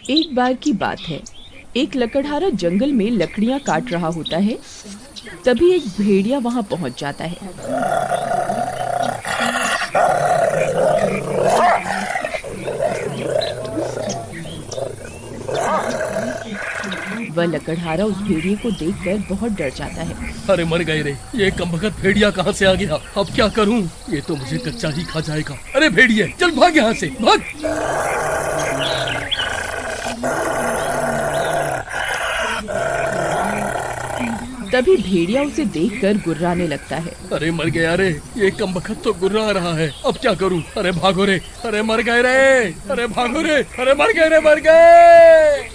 एक बार की बात है, एक लकड़हारा जंगल में लकड़ियां काट रहा होता है। तभी एक भेड़िया वहां पहुंच जाता है। वह लकड़हारा उस भेड़िए को देखकर बहुत डर जाता है। अरे मर गए रे, ये कमबख्त भेड़िया कहाँ से आ गया? अब क्या करूं? ये तो मुझे कच्चा ही खा जाएगा। अरे भेड़िए, चल भाग यहाँ से, भाग। तभी भेड़िया उसे देखकर गुर्राने लगता है। अरे मर गया रे, ये कमबख्त तो गुर्रा रहा है। अब क्या करूं? अरे भागो रे, अरे मर गए रे, अरे भागो रे, अरे मर गए रे, मर गए।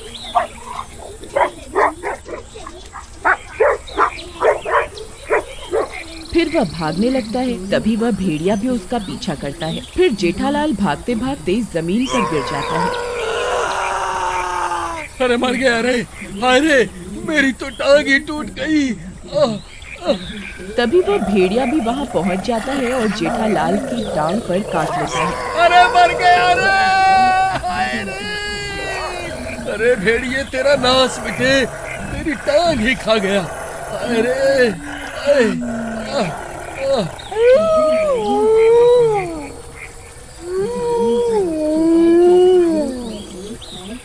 फिर वह भागने लगता है। तभी वह भेड़िया भी उसका पीछा करता है। फिर जेठालाल भागते भागते जमीन पर गिर जाता है। अरे मर गया रे, हाय रे, मेरी तो टांग ही टूट गई। तभी वह भेड़िया भी वहाँ पहुँच जाता है और जेठालाल की टांग पर काट लेता है। अरे मर गया रे, हाय रे। अरे भेड़िए, तेरा नाश मिटे, तेरी टांग ही खा गया। अरे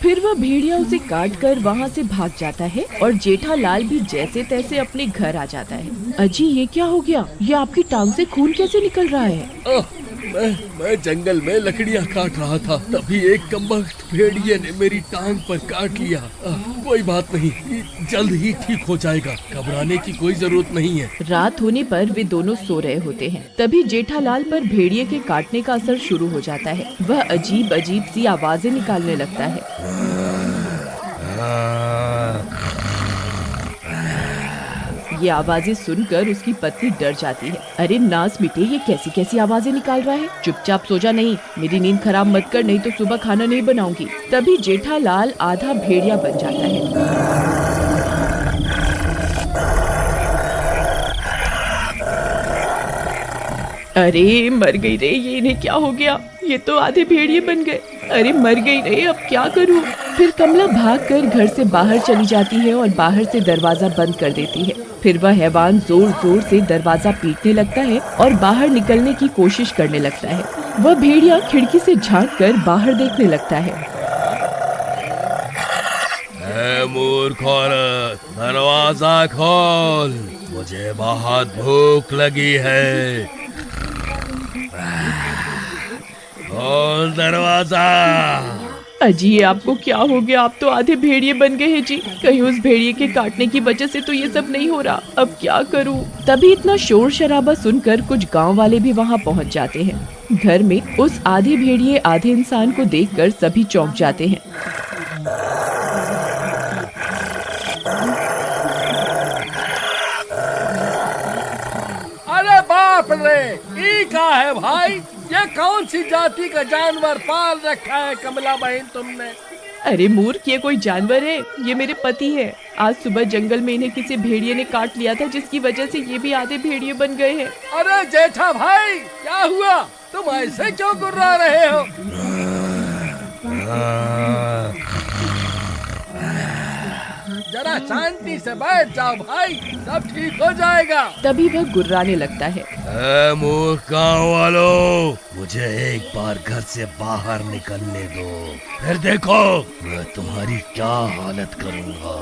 फिर वह भेड़िया उसे काट कर वहाँ से भाग जाता है और जेठालाल भी जैसे तैसे अपने घर आ जाता है। अजी, ये क्या हो गया? ये आपकी टांग से खून कैसे निकल रहा है? मैं जंगल में लकड़ियाँ काट रहा था, तभी एक कमबख्त भेड़िए ने मेरी टांग पर काट लिया। कोई बात नहीं, जल्द ही ठीक हो जाएगा, घबराने की कोई जरूरत नहीं है। रात होने पर वे दोनों सो रहे होते हैं। तभी जेठालाल पर भेड़िए के काटने का असर शुरू हो जाता है। वह अजीब अजीब सी आवाजें निकालने लगता है। ये आवाजें सुनकर उसकी पत्नी डर जाती है। अरे नास मिटे, ये कैसी कैसी आवाजें निकाल रहा है? चुपचाप सो जा, नहीं मेरी नींद खराब मत कर, नहीं तो सुबह खाना नहीं बनाऊंगी। तभी जेठालाल आधा भेड़िया बन जाता है। अरे मर गई रे, ये इन्हें क्या हो गया? ये तो आधे भेड़िए बन गए। अरे मर गई रे, अब क्या करूं? फिर कमला भागकर घर से बाहर चली जाती है और बाहर से दरवाजा बंद कर देती है। फिर वह हैवान जोर जोर से दरवाजा पीटने लगता है और बाहर निकलने की कोशिश करने लगता है। वह भेड़िया खिड़की से झांक कर बाहर देखने लगता है। मूर्ख औरत, दरवाजा खोल, मुझे बहुत भूख लगी है। खोल दरवाजा। अजी, ये आपको क्या हो गया? आप तो आधे भेड़िए बन गए हैं जी। कहीं उस भेड़िए के काटने की वजह से तो ये सब नहीं हो रहा। अब क्या करूं? तभी इतना शोर शराबा सुनकर कुछ गांव वाले भी वहां पहुंच जाते हैं। घर में उस आधे भेड़िए आधे इंसान को देखकर सभी चौंक जाते हैं। अरे बाप रे, ये क्या है भाई? ये कौन सी जाति का जानवर पाल रखा है कमला बहन तुमने? अरे मूर्ख, ये कोई जानवर है? ये मेरे पति है। आज सुबह जंगल में इन्हें किसी भेड़िए ने काट लिया था, जिसकी वजह से ये भी आधे भेड़िए बन गए हैं। अरे जेठा भाई, क्या हुआ? तुम ऐसे क्यों गुर्रा रहे हो? जरा शांति से बैठ जाओ भाई, सब ठीक हो जाएगा। तभी वह गुर्राने लगता है। मूर्ख गाँव वालों, मुझे एक बार घर से बाहर निकलने दो, फिर देखो मैं तुम्हारी क्या हालत करूँगा।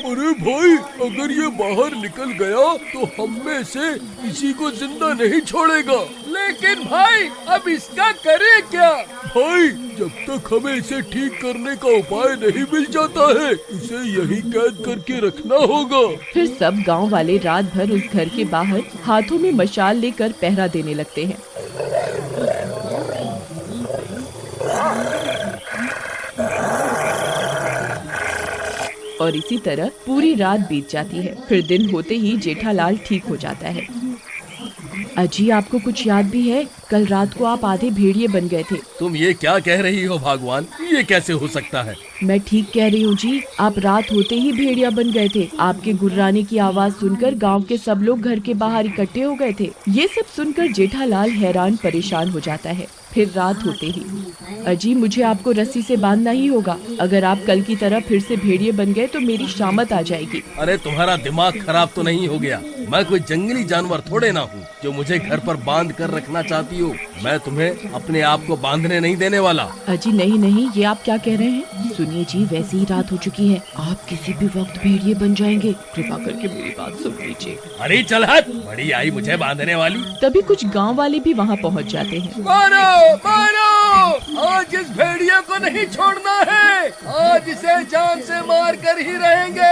अरे भाई, अगर ये बाहर निकल गया तो हम में से किसी को जिंदा नहीं छोड़ेगा। लेकिन भाई, अब इसका करे क्या? भाई, जब तक हमें इसे ठीक करने का उपाय नहीं मिल जाता है, इसे यही कैद करके रखना होगा। फिर सब गांव वाले रात भर उस घर के बाहर हाथों में मशाल लेकर पहरा देने लगते हैं। और इसी तरह पूरी रात बीत जाती है। फिर दिन होते ही जेठालाल ठीक हो जाता है। अजी, आपको कुछ याद भी है? कल रात को आप आधे भेड़िए बन गए थे। तुम ये क्या कह रही हो भगवान? ये कैसे हो सकता है? मैं ठीक कह रही हूँ जी। आप रात होते ही भेड़िया बन गए थे। आपके गुर्राने की आवाज सुनकर गांव के सब लोग घर के बाहर इकट्ठे हो गए थे। ये सब सुनकर जेठालाल हैरान परेशान हो जाता है। फिर रात होते ही, अजी मुझे आपको रस्सी से बांधना ही होगा। अगर आप कल की तरह फिर से भेड़िए बन गए तो मेरी शामत आ जाएगी। अरे तुम्हारा दिमाग खराब तो नहीं हो गया? मैं कोई जंगली जानवर थोड़े ना हूँ जो मुझे घर पर बांध कर रखना चाहती हो। मैं तुम्हें अपने आप को बांधने नहीं देने वाला। अजी नहीं नहीं, ये आप क्या कह रहे हैं? सुनिए जी, वैसे ही रात हो चुकी है, आप किसी भी वक्त भेड़िए बन जाएंगे। कृपा करके मेरी बात सुन लीजिए। अरे चल हट, बड़ी आई मुझे बांधने वाली। तभी कुछ गांव वाले भी वहां पहुंच जाते हैं। मारो मारो, आज इस भेड़िए को नहीं छोड़ना है, आज इसे जान से मार कर ही रहेंगे।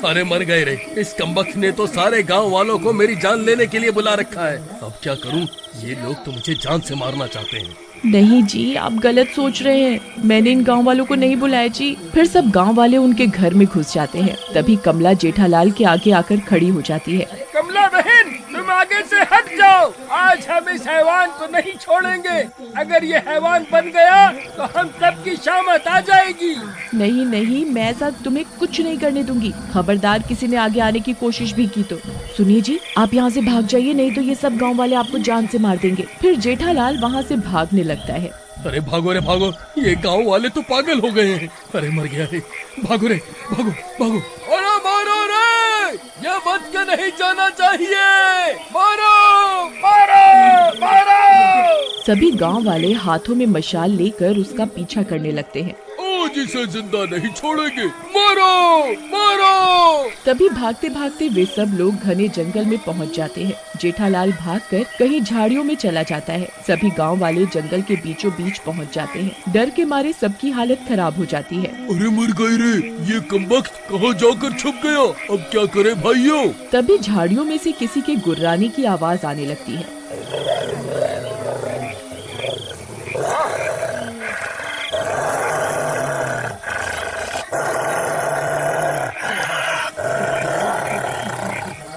अरे मर गए रे, इस कमबख्त ने तो सारे गांव वालों को मेरी जान लेने के लिए बुला रखा है। अब क्या करूं? ये लोग तो मुझे जान से मारना चाहते हैं। नहीं जी, आप गलत सोच रहे हैं, मैंने इन गांव वालों को नहीं बुलाया जी। फिर सब गांव वाले उनके घर में घुस जाते हैं। तभी कमला जेठालाल के आगे आकर खड़ी हो जाती है। कमला बहन, तुम आगे से हट जाओ, आज हम इस हैवान को नहीं छोड़ेंगे। अगर ये हैवान बन गया तो हम सबकी शामत आ जाएगी। नहीं नहीं, मैं ऐसा तुम्हें कुछ नहीं करने दूंगी। खबरदार किसी ने आगे आने की कोशिश भी की तो। सुनिए जी, आप यहाँ से भाग जाइए, नहीं तो ये सब गांव वाले आपको जान से मार देंगे। फिर जेठालाल वहाँ से भागने लगता है। अरे भागो रे भागो, ये गांव वाले तो पागल हो गए हैं। अरे मर गया रे, भागो रे भागो भागो। अरे मारो रे, ये बच के नहीं जाना चाहिए। मारो मारो मारो। सभी गांव वाले हाथों में मशाल लेकर उसका पीछा करने लगते हैं। आज इसे जिंदा नहीं छोड़ेंगे, मारो मारो। तभी भागते भागते वे सब लोग घने जंगल में पहुंच जाते हैं। जेठालाल भागकर कहीं झाड़ियों में चला जाता है। सभी गांव वाले जंगल के बीचों बीच पहुंच जाते हैं। डर के मारे सबकी हालत खराब हो जाती है। अरे मर गए रे, ये कमबख्त कहाँ जाकर छुप गया? अब क्या करे भाइयों? तभी झाड़ियों में से किसी के गुर्राने की आवाज आने लगती है।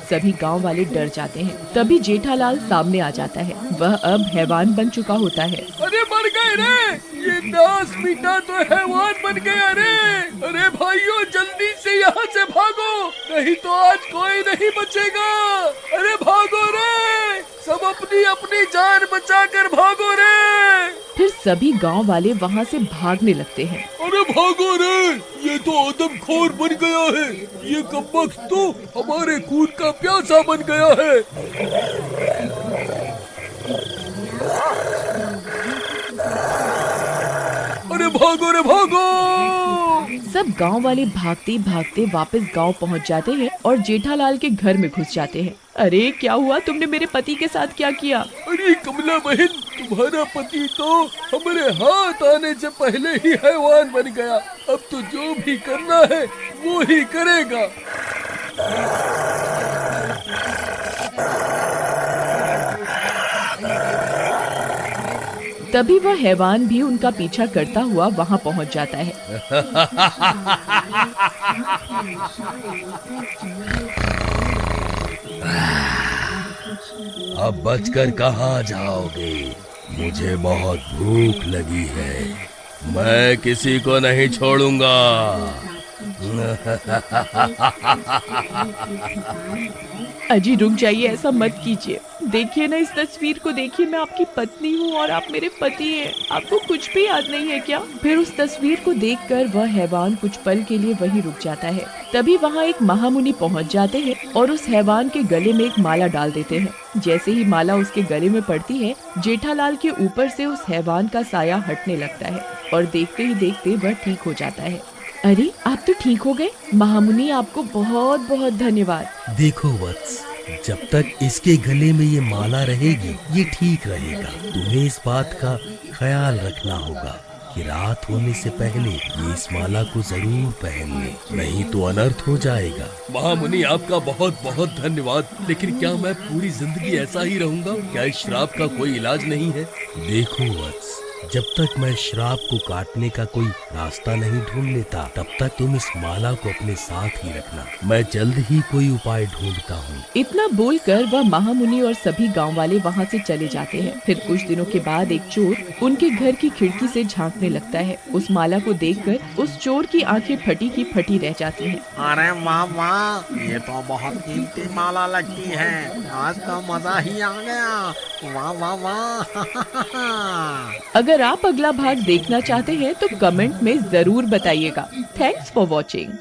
सभी गांव वाले डर जाते हैं। तभी जेठालाल सामने आ जाता है। वह अब हैवान बन चुका होता है। अरे मर गए रे, ये 10 मीटर तो हैवान बन गया रे। अरे भाइयों, जल्दी से यहाँ से भागो, नहीं तो आज कोई नहीं बचेगा। अरे भागो रे, सब अपनी अपनी जान बचाकर भागो रे। फिर सभी गांव वाले वहाँ से भागने लगते हैं। अरे भागो रे, ये तो आदमखोर बन गया है। ये कमबख्त तो हमारे खून का प्यासा बन गया है। अरे भागो रे भागो। सब गांव वाले भागते भागते वापस गांव पहुंच जाते हैं और जेठालाल के घर में घुस जाते हैं। अरे क्या हुआ, तुमने मेरे पति के साथ क्या किया? अरे कमला बहन, तुम्हारा पति तो हमारे हाथ आने से पहले ही हैवान बन गया। अब तो जो भी करना है वो ही करेगा। तभी वह हैवान भी उनका पीछा करता हुआ वहाँ पहुँच जाता है। अब बचकर कहाँ जाओगे? मुझे बहुत भूख लगी है, मैं किसी को नहीं छोड़ूंगा। अजी रुक जाइए, ऐसा मत कीजिए। देखिए ना, इस तस्वीर को देखिए, मैं आपकी पत्नी हूँ और आप मेरे पति हैं। आपको कुछ भी याद नहीं है क्या? फिर उस तस्वीर को देखकर वह हैवान कुछ पल के लिए वहीं रुक जाता है। तभी वहाँ एक महामुनि पहुँच जाते हैं और उस हैवान के गले में एक माला डाल देते हैं। जैसे ही माला उसके गले में पड़ती है, जेठालाल के ऊपर से उस हैवान का साया हटने लगता है और देखते ही देखते वह ठीक हो जाता है। अरे आप तो ठीक हो गए। महामुनि, आपको बहुत बहुत धन्यवाद। देखो वत्स, जब तक इसके गले में ये माला रहेगी ये ठीक रहेगा। तुम्हें इस बात का ख्याल रखना होगा कि रात होने से पहले ये इस माला को जरूर पहन ले, नहीं तो अनर्थ हो जाएगा। महामुनि, आपका बहुत बहुत धन्यवाद। लेकिन क्या मैं पूरी जिंदगी ऐसा ही रहूंगा? क्या इस श्राप का कोई इलाज नहीं है? देखो वत्स, जब तक मैं श्राप को काटने का कोई रास्ता नहीं ढूंढ लेता तब तक तुम इस माला को अपने साथ ही रखना। मैं जल्द ही कोई उपाय ढूंढता हूँ। इतना बोलकर वह महामुनि और सभी गांव वाले वहाँ से चले जाते हैं। फिर कुछ दिनों के बाद एक चोर उनके घर की खिड़की से झांकने लगता है। उस माला को देखकर उस चोर की आंखें फटी की फटी रह जाती हैं। अरे वाह वाह, ये तो बहुत कीमती माला लगती है। आज तो मजा ही आ गया। वाह वाह वाह। अगर आप अगला भाग देखना चाहते हैं तो कमेंट में जरूर बताइएगा। Thanks for watching.